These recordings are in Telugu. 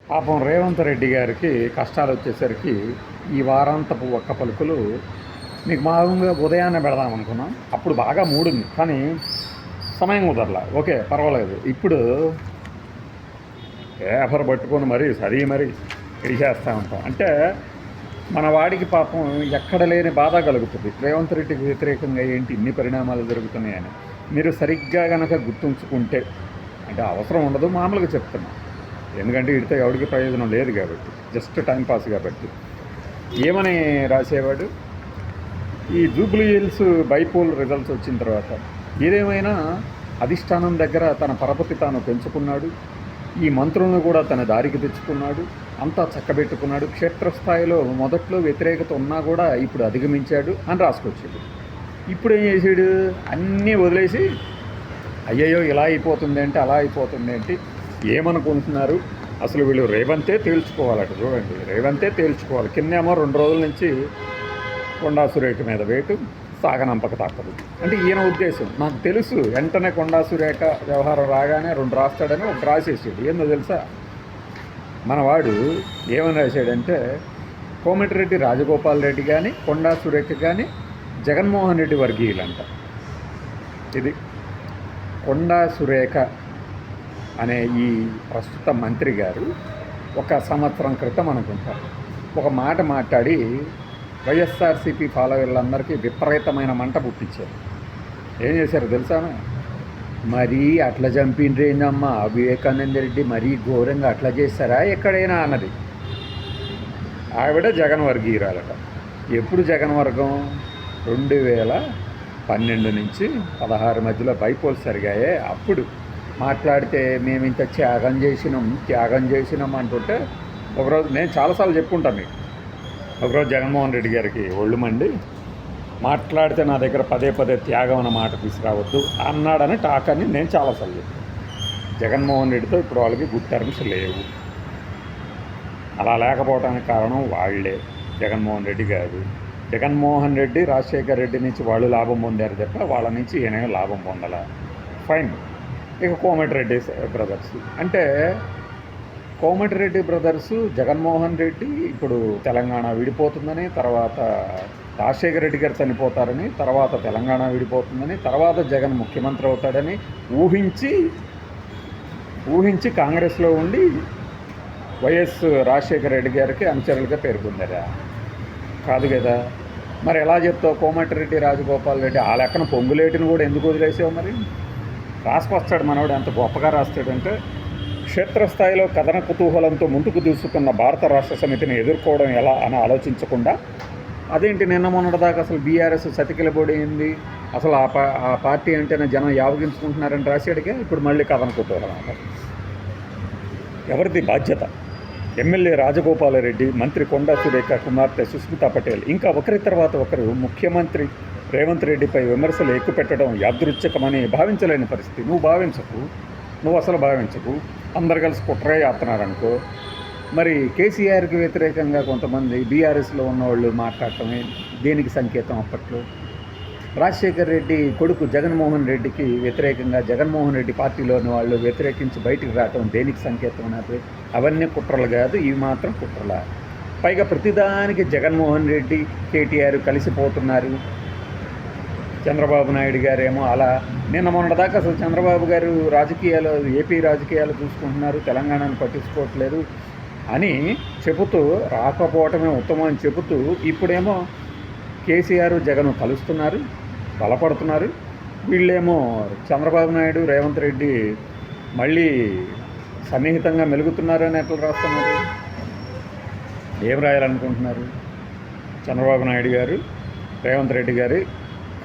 పాపం రేవంత్ రెడ్డి గారికి కష్టాలు వచ్చేసరికి ఈ వారాంతపు ఒక్క పలుకులు మీకు మామూలుగా ఉదయాన్నే పెడదాం అనుకున్నాం. అప్పుడు బాగా మూడుంది, కానీ సమయం కుదరలా. ఓకే, పర్వాలేదు. ఇప్పుడు పేపర్ పట్టుకొని మరీ ఇడిచేస్తూ ఉంటాం. అంటే మన వాడికి పాపం ఎక్కడ లేని బాధ కలుగుతుంది. రేవంత్ రెడ్డికి వ్యతిరేకంగా ఏంటి ఇన్ని పరిణామాలు జరుగుతున్నాయని మీరు సరిగ్గా కనుక గుర్తుంచుకుంటే, అంటే అవసరం ఉండదు, మామూలుగా చెప్తున్నాం. ఎందుకంటే వీడితో ఎవరికి ప్రయోజనం లేదు కాబట్టి, జస్ట్ టైంపాస్ కాబట్టి. ఏమని రాసేవాడు, ఈ జూబ్లీ హిల్స్ బైపోల్ రిజల్ట్స్ వచ్చిన తర్వాత ఏదేమైనా అధిష్టానం దగ్గర తన పరపతి తాను పెంచుకున్నాడు, ఈ మంత్రులను కూడా తన దారికి తెచ్చుకున్నాడు, అంతా చక్కబెట్టుకున్నాడు. క్షేత్రస్థాయిలో మొదట్లో వ్యతిరేకత ఉన్నా కూడా ఇప్పుడు అధిగమించాడు అని రాసుకొచ్చాడు. ఇప్పుడు ఏం చేసాడు, అన్నీ వదిలేసి అయ్యయ్యో ఇలా అయిపోతుంది అంటే అలా అయిపోతుంది ఏంటి, ఏమనుకుంటున్నారు అసలు వీళ్ళు రేవంతే తేల్చుకోవాలట. చూడండి, రేవంతే తేల్చుకోవాలి. కిందేమో 2 రోజుల నుంచి కొండా సురేఖ మీద వేటు సాగనంపక తప్పదు. అంటే ఈయన ఉద్దేశం నాకు తెలుసు, వెంటనే కొండా సురేఖ వ్యవహారం రాగానే 2 రాస్తాడని ఒక రాసేసాడు. ఏందో తెలుసా, మనవాడు ఏమని రాశాడంటే, కోమటిరెడ్డి రాజగోపాల్ రెడ్డి కానీ కొండా సురేఖ కానీ జగన్మోహన్ రెడ్డి వర్గీయులంట. ఇది కొండా సురేఖ అనే ఈ ప్రస్తుత మంత్రి గారు 1 సంవత్సరం క్రితం అనుకుంటారు ఒక మాట మాట్లాడి వైఎస్ఆర్సీపీ ఫాలోవర్లందరికీ విపరీతమైన మంట పుట్టించారు. ఏం చేశారు తెలుసా, మరీ అట్లా చంపిండ్రేందమ్మా వివేకానంద రెడ్డి, మరీ ఘోరంగా అట్లా చేస్తారా ఎక్కడైనా అన్నది. ఆవిడ జగన్ వర్గీయురాలట. ఎప్పుడు జగన్ వర్గం, 2012 నుంచి 16 మధ్యలో బైపోల్స్ జరిగాయే. అప్పుడు మాట్లాడితే మేము ఇంత త్యాగం చేసినాం అంటుంటే, ఒకరోజు నేను చాలాసార్లు చెప్పుకుంటాను మీకు, ఒకరోజు జగన్మోహన్ రెడ్డి గారికి ఒళ్ళు మండి మాట్లాడితే నా దగ్గర పదే త్యాగం అన్న మాట తీసుకురావద్దు అన్నాడని టాక్ అని నేను చాలాసార్లు చెప్పాను. జగన్మోహన్ రెడ్డితో ఇప్పుడు వాళ్ళకి గుడ్ టర్మ్స్ లేవు. అలా లేకపోవడానికి కారణం వాళ్ళే, జగన్మోహన్ రెడ్డి గారు. జగన్మోహన్ రెడ్డి రాజశేఖర్ రెడ్డి నుంచి వాళ్ళు లాభం పొందారు తప్ప వాళ్ళ నుంచి ఈయన లాభం పొందాల. ఫైన్. ఇక కోమటిరెడ్డి బ్రదర్స్ అంటే, కోమటిరెడ్డి బ్రదర్సు జగన్మోహన్ రెడ్డి ఇప్పుడు తెలంగాణ విడిపోతుందని, తర్వాత రాజశేఖర రెడ్డి గారు చనిపోతారని, తర్వాత తెలంగాణ విడిపోతుందని, తర్వాత జగన్ ముఖ్యమంత్రి అవుతాడని ఊహించి కాంగ్రెస్లో ఉండి వైఎస్ రాజశేఖర రెడ్డి గారికి అనుచరులుగా పేరు పొందారా? కాదు కదా. మరి ఎలా చెప్తావు కోమటిరెడ్డి రాజగోపాల్ రెడ్డి ఆ లెక్కన పొంగులేటిని కూడా ఎందుకు వదిలేసావు? మరి రాసుకొస్తాడు మనవాడు, ఎంత గొప్పగా రాస్తాడంటే, క్షేత్రస్థాయిలో కథన కుతూహలంతో ముందుకు దూసుకున్న భారత రాష్ట్ర సమితిని ఎదుర్కోవడం ఎలా అని ఆలోచించకుండా, అదేంటి నిన్న మొన్నటిదాకా అసలు బీఆర్ఎస్ సతికిలబడింది, అసలు ఆ పార్టీ అంటేనే జనం యావగించుకుంటున్నారని రాశాడుగా. ఇప్పుడు మళ్ళీ కథన కుతూహలం అంటారు. ఎవరిది బాధ్యత? ఎమ్మెల్యే రాజగోపాలరెడ్డి, మంత్రి కొండా సురేఖ కుమార్తె సుస్మితా పటేల్, ఇంకా ఒకరి తర్వాత ఒకరు ముఖ్యమంత్రి రేవంత్ రెడ్డిపై విమర్శలు ఎక్కుపెట్టడం యాదృచ్ఛికమని భావించలేని పరిస్థితి. నువ్వు అసలు భావించకు. అందరు కలిసి కుట్రే చేస్తున్నారనుకో. మరి కేసీఆర్కి వ్యతిరేకంగా కొంతమంది బీఆర్ఎస్లో ఉన్నవాళ్ళు మాట్లాడటమే దేనికి సంకేతం? అప్పట్లో రాజశేఖర్ రెడ్డి కొడుకు జగన్మోహన్ రెడ్డికి వ్యతిరేకంగా జగన్మోహన్ రెడ్డి పార్టీలోని వాళ్ళు వ్యతిరేకించి బయటికి రావటం దేనికి సంకేతం అన్నది? అవన్నీ కుట్రలు కాదు, ఇవి మాత్రం కుట్రల. పైగా ప్రతిదానికి జగన్మోహన్ రెడ్డి కేటీఆర్ కలిసిపోతున్నారు. చంద్రబాబు నాయుడు గారేమో అలా. నిన్న మొన్నటిదాకా అసలు చంద్రబాబు గారు ఏపీ రాజకీయాలు చూసుకుంటున్నారు, తెలంగాణను పట్టించుకోవట్లేదు అని చెబుతూ, రాకపోవటమే ఉత్తమం అని చెబుతూ, ఇప్పుడేమో కేసీఆర్ జగన్ కలుస్తున్నారు, బలపడుతున్నారు. వీళ్ళేమో చంద్రబాబు నాయుడు రేవంత్ రెడ్డి మళ్ళీ సన్నిహితంగా మెలుగుతున్నారని ఎట్లా రాస్తున్నారు? ఏం రాయాలనుకుంటున్నారు? చంద్రబాబు నాయుడు గారు రేవంత్ రెడ్డి గారు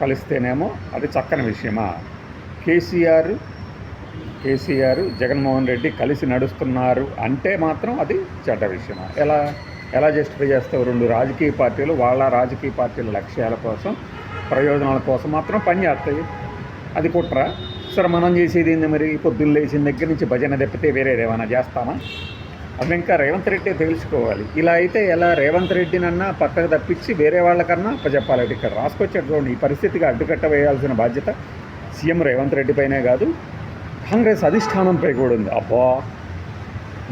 కలిస్తేనేమో అది చక్కని విషయమా? కేసీఆర్ జగన్మోహన్ రెడ్డి కలిసి నడుస్తున్నారు అంటే మాత్రం అది చెడ్డ విషయమా? ఎలా జస్టిఫై చేస్తావు? 2 రాజకీయ పార్టీలు వాళ్ళ రాజకీయ పార్టీల లక్ష్యాల కోసం, ప్రయోజనాల కోసం మాత్రం పనిచేస్తాయి. అది కుట్ర. సరే, మనం చేసేది ఏంది మరి? పొద్దున్న లేచిన దగ్గర నుంచి భజన తప్పితే వేరేదేమైనా చేస్తామా? అవి ఇంకా రేవంత్ రెడ్డి తెలుసుకోవాలి. ఇలా అయితే ఎలా? రేవంత్ రెడ్డినన్నా పక్కకు తప్పించి వేరే వాళ్ళకన్నా అప్పచెప్పాలి. ఇక్కడ రాసుకొచ్చాడు చూడండి. ఈ పరిస్థితికి అడ్డుకట్ట వేయాల్సిన బాధ్యత సీఎం రేవంత్ రెడ్డి పైనే కాదు, కాంగ్రెస్ అధిష్టానంపై కూడా ఉంది. అబ్బా,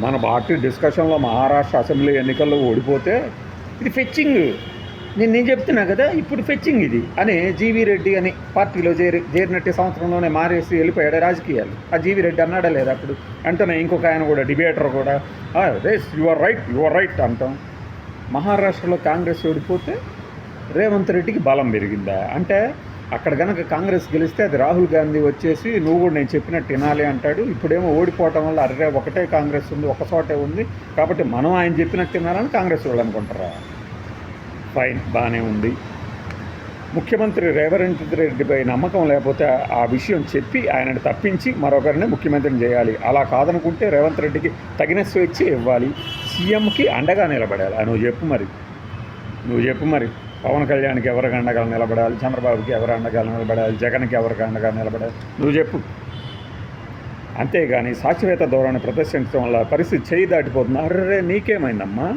మన పార్టీ డిస్కషన్లో మహారాష్ట్ర అసెంబ్లీ ఎన్నికల్లో ఓడిపోతే ఇది ఫెచ్చింగ్, నేను చెప్తున్నా కదా, ఇప్పుడు ఫెచ్చింగ్ ఇది అని జీవీ రెడ్డి అని పార్టీలో చేరినట్టు సంవత్సరంలోనే మారేసి వెళ్ళిపోయాడు రాజకీయాలు. ఆ జీవీ రెడ్డి అన్నాడా లేదా అప్పుడు? అంటేనే ఇంకొక ఆయన కూడా డిబేటర్ కూడా యువర్ రైట్ అంటాం. మహారాష్ట్రలో కాంగ్రెస్ ఓడిపోతే రేవంత్ రెడ్డికి బలం పెరిగిందా అంటే, అక్కడ కనుక కాంగ్రెస్ గెలిస్తే అది రాహుల్ గాంధీ వచ్చేసి నువ్వు కూడా నేను చెప్పినట్టు వినాలి అంటాడు. ఇప్పుడేమో ఓడిపోవటం వల్ల అర్రే ఒకటే కాంగ్రెస్ ఉంది, ఒక చోటే ఉంది కాబట్టి మనం ఆయన చెప్పినట్టు వినాలని కాంగ్రెస్ వాళ్ళు అనుకుంటారా? ఫైన్, బాగానే ఉంది. ముఖ్యమంత్రి రేవంత్ రెడ్డిపై నమ్మకం లేకపోతే ఆ విషయం చెప్పి ఆయనను తప్పించి మరొకరిని ముఖ్యమంత్రిని చేయాలి. అలా కాదనుకుంటే రేవంత్ రెడ్డికి తగిన స్వేచ్ఛ ఇవ్వాలి, సీఎంకి అండగా నిలబడాలి. నువ్వు చెప్పు మరి పవన్ కళ్యాణ్కి ఎవరికి అండగా నిలబడాలి, చంద్రబాబుకి ఎవరు అండగా నిలబడాలి, జగన్కి ఎవరికి అండగా నిలబడాలి నువ్వు చెప్పు. అంతేగాని సాక్ష్యవేత్త ధోరణి ప్రదర్శించడం వల్ల పరిస్థితి చేయి దాటిపోతుంది. అర్రే నీకేమైందమ్మా?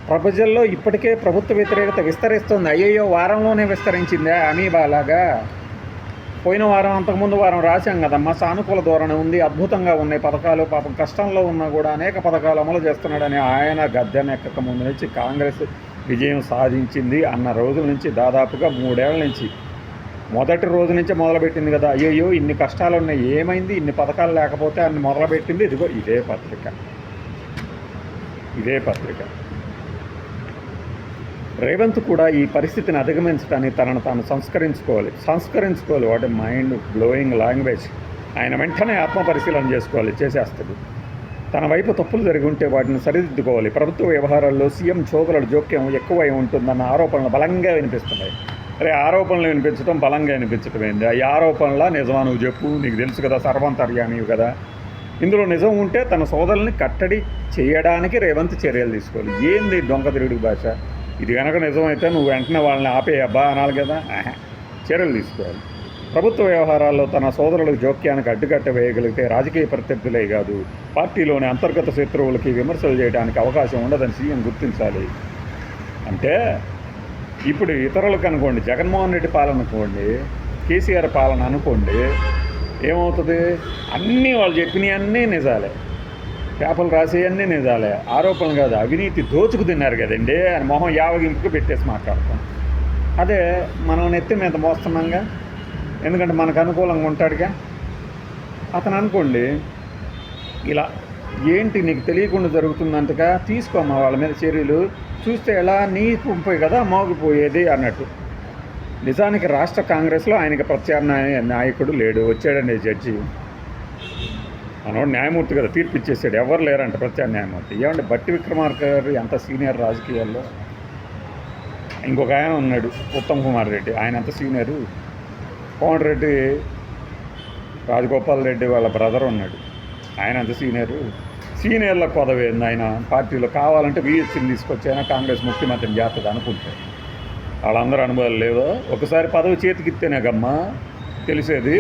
ప్రజల్లో ఇప్పటికే ప్రభుత్వ వ్యతిరేకత విస్తరిస్తుంది. అయ్యయ్యో వారంలోనే విస్తరించిందా అమీబాలాగా? పోయిన వారం అంతకుముందు వారం రాశాం కదమ్మా, సానుకూల ధోరణి ఉంది, అద్భుతంగా ఉన్నాయి పథకాలు, పాపం కష్టంలో ఉన్నా కూడా అనేక పథకాలు అమలు చేస్తున్నాడని ఆయన గద్దెనెక్కక ముందు నుంచి కాంగ్రెస్ విజయం సాధించింది అన్న రోజుల నుంచి దాదాపుగా 3 ఏళ్ల నుంచి మొదటి రోజు నుంచే మొదలుపెట్టింది కదా. అయ్యయ్యో ఇన్ని కష్టాలు ఉన్నాయి, ఏమైంది, ఇన్ని పథకాలు లేకపోతే అన్ని మొదలుపెట్టింది. ఇదిగో ఇదే పత్రిక. రేవంత్ కూడా ఈ పరిస్థితిని అధిగమించడానికి తనను తాను సంస్కరించుకోవాలి. వాటి మైండ్ బ్లోయింగ్ లాంగ్వేజ్. ఆయన వెంటనే ఆత్మపరిశీలన చేసుకోవాలి, చేసేస్తాడు. తన వైపు తప్పులు జరిగి ఉంటే వాటిని సరిదిద్దుకోవాలి. ప్రభుత్వ వ్యవహారాల్లో సీఎం చోదరుల జోక్యం ఎక్కువై ఉంటుందన్న ఆరోపణలు బలంగా వినిపిస్తున్నాయి. ఆరోపణలు వినిపించడం బలంగా వినిపించడం ఏంది? ఈ ఆరోపణలా నిజమా నువ్వు చెప్పు, నీకు తెలుసు కదా, సర్వంతర్యామివి కదా. ఇందులో నిజం ఉంటే తన సోదరుల్ని కట్టడి చేయడానికి రేవంత్ చర్యలు తీసుకోవాలి. ఏంది దొంగతిరుగుడు భాష? ఇది కనుక నిజమైతే నువ్వు వెంటనే వాళ్ళని ఆపేయబ్బా అనాలి కదా. చర్యలు తీసుకోవాలి. ప్రభుత్వ వ్యవహారాల్లో తన సోదరులకు జోక్యానికి అడ్డుకట్ట వేయగలిగితే రాజకీయ ప్రత్యర్థులే కాదు, పార్టీలోని అంతర్గత శత్రువులకి విమర్శలు చేయడానికి అవకాశం ఉండదని సీఎం గుర్తించాలి. అంటే ఇప్పుడు ఇతరులకు అనుకోండి, జగన్మోహన్ రెడ్డి పాలన అనుకోండి, కేసీఆర్ పాలన అనుకోండి, ఏమవుతుంది? అన్నీ వాళ్ళు చెప్పినవన్నీ నిజాలే, పేపర్లు రాసేవన్నీ నిజాలే, ఆరోపణలు కాదు, అవినీతి దోచుకు తిన్నారు కదండి అని మొహం యావగింపుకు పెట్టేసి మాట్లాడతాం. అదే మనం నెత్తి మీద మోస్తున్నాంగా, ఎందుకంటే మనకు అనుకూలంగా ఉంటాడుగా. అతను అనుకోండి ఇలా ఏంటి నీకు తెలియకుండా జరుగుతుందంతగా, తీసుకోమ్మా వాళ్ళ మీద చర్యలు, చూస్తే ఎలా నీకు పోయి కదా మోగిపోయేది అన్నట్టు. నిజానికి రాష్ట్ర కాంగ్రెస్లో ఆయనకి ప్రత్యామ్నాయ నాయకుడు లేడు. వచ్చాడండి జడ్జి, మనోడు న్యాయమూర్తి కదా, తీర్పు ఇచ్చేసాడు, ఎవరు లేరంట ప్రత్యామ్నాయమూర్తి. ఏమంటే బట్టి విక్రమార్క గారు ఎంత సీనియర్ రాజకీయాల్లో. ఇంకొక ఆయన ఉన్నాడు ఉత్తమ్ కుమార్ రెడ్డి, ఆయన ఎంత సీనియరు. కోమటిరెడ్డి రాజగోపాల్ రెడ్డి వాళ్ళ బ్రదర్ ఉన్నాడు, ఆయన ఎంత సీనియరు. సీనియర్ల కొదవేంది ఆయన పార్టీలో? కావాలంటే వీఎస్సీని తీసుకొచ్చి అయినా కాంగ్రెస్ ముఖ్యమంత్రిని చేస్తుంది అనుకుంటారు. వాళ్ళందరూ అనుభవాలు లేవో. ఒకసారి పదవి చేతికిస్తేనే గమ్మా తెలిసేది.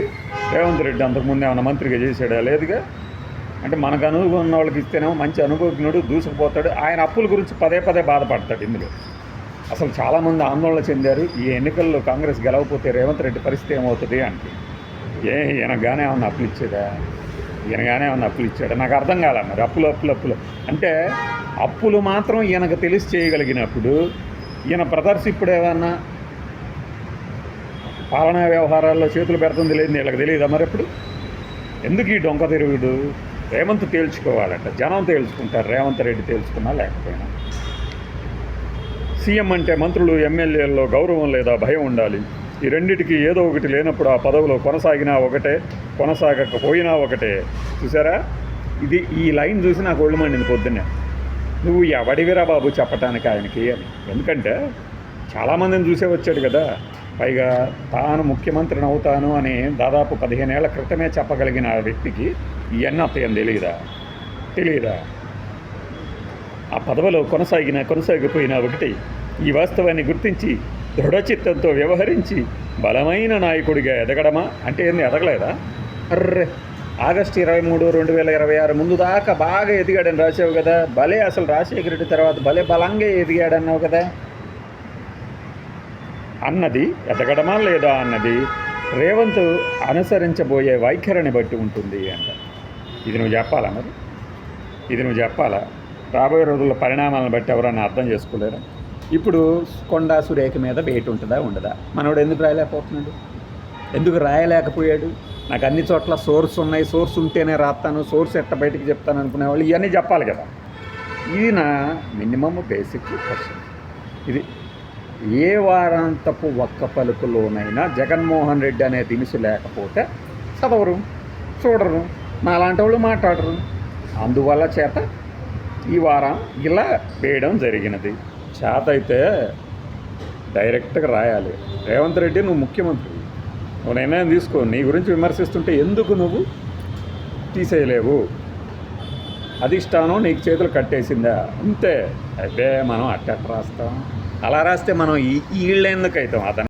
రేవంత్ రెడ్డి అంతకుముందు ఏమైనా మంత్రిగా చేశాడా? లేదుగా. అంటే మనకు అనుభవం ఉన్న వాళ్ళకి ఇస్తేనేమో మంచి అనుభవజ్ఞుడు దూసుకుపోతాడు. ఆయన అప్పుల గురించి పదే బాధపడతాడు. ఇందులో అసలు చాలామంది ఆందోళన చెందారు, ఈ ఎన్నికల్లో కాంగ్రెస్ గెలవకపోతే రేవంత్ రెడ్డి పరిస్థితి ఏమవుతుంది అంటే. ఈయనగానే ఏమన్నా అప్పులు ఇచ్చాడా? నాకు అర్థం కాలే మరి. అప్పులు అంటే అప్పులు మాత్రం ఈయనకు తెలిసి చేయగలిగినప్పుడు ఈయన బ్రదర్స్ ఇప్పుడు ఏమన్నా పాలనా వ్యవహారాల్లో చేతులు పెడుతుంది లేదు, వీళ్ళకి తెలియదా మరి ఎప్పుడు? ఎందుకు ఈ డొంక తిరుగుడు? రేవంత్ తేల్చుకోవాలంట, జనం తేల్చుకుంటారు, రేవంత్ రెడ్డి తేల్చుకున్నా లేకపోయినా. సీఎం అంటే మంత్రులు ఎమ్మెల్యేల్లో గౌరవం లేదా భయం ఉండాలి. ఈ రెండిటికి ఏదో ఒకటి లేనప్పుడు ఆ పదవిలో కొనసాగినా ఒకటే, కొనసాగకపోయినా ఒకటే. చూసారా, ఇది ఈ లైన్ చూసి నాకు ఒళ్ళు మండింది పొద్దున్నే. నువ్వు ఎవడివిరా బాబు చెప్పటానికి ఆయనకి అని. ఎందుకంటే చాలామందిని చూసే వచ్చాడు కదా. పైగా తాను ముఖ్యమంత్రిని అవుతాను అని దాదాపు 15 ఏళ్ల క్రితమే చెప్పగలిగిన ఆ వ్యక్తికి ఇవన్నీ అత్తయ్యని తెలియదా? ఆ పదవిలో కొనసాగిపోయినా ఒకటి. ఈ వాస్తవాన్ని గుర్తించి దృఢచిత్తంతో వ్యవహరించి బలమైన నాయకుడిగా ఎదగడమా అంటే ఏంది? ఎదగలేదా? అర్రే ఆగస్టు 23, 2026 ముందు దాకా బాగా ఎదిగాడని రాసావు కదా. భలే అసలు రాజశేఖర రెడ్డి తర్వాత భలే బలంగా ఎదిగాడన్నావు కదా. అన్నది ఎదగడమా లేదా అన్నది రేవంత్ అనుసరించబోయే వైఖరిని బట్టి ఉంటుంది అంట. ఇది నువ్వు చెప్పాలా మరి? ఇది నువ్వు చెప్పాలా? రాబోయే రోజుల్లో పరిణామాలను బట్టి ఎవరన్నా అర్థం చేసుకోలేరా? ఇప్పుడు కొండా సురేఖ మీద వెయిట్ ఉంటుందా ఉండదా? మనోడు ఎందుకు రాయలేకపోతున్నాడు? ఎందుకు రాయలేకపోయాడు? నాకు అన్ని చోట్ల సోర్స్ ఉన్నాయి, సోర్స్ ఉంటేనే రాస్తాను, సోర్స్ ఎట్ట బయటికి చెప్తాను అనుకునేవాళ్ళు ఇవన్నీ చెప్పాలి కదా. ఇది నా మినిమమ్ బేసిక్ క్వశ్చన్. ఇది ఏ వారాంతపు ఒక్క పలుకులోనైనా జగన్మోహన్ రెడ్డి అనే దినుసు లేకపోతే చదవరు, చూడరు, నాలాంటి వాళ్ళు మాట్లాడరు. అందువల్ల చేత ఈ వారం ఇలా వేయడం జరిగినది. చేత అయితే డైరెక్ట్గా రాయాలి. రేవంత్ రెడ్డి నువ్వు ముఖ్యమంత్రి, నువ్వు నిర్ణయం తీసుకో. నీ గురించి విమర్శిస్తుంటే ఎందుకు నువ్వు తీసేయలేవు? అధిష్టానం నీకు చేతులు కట్టేసిందా? అంతే. అదే మనం అట్ట రాస్తాం. అలా రాస్తే మనం ఈ ఈళ్ళెందుకు అవుతాం? అతను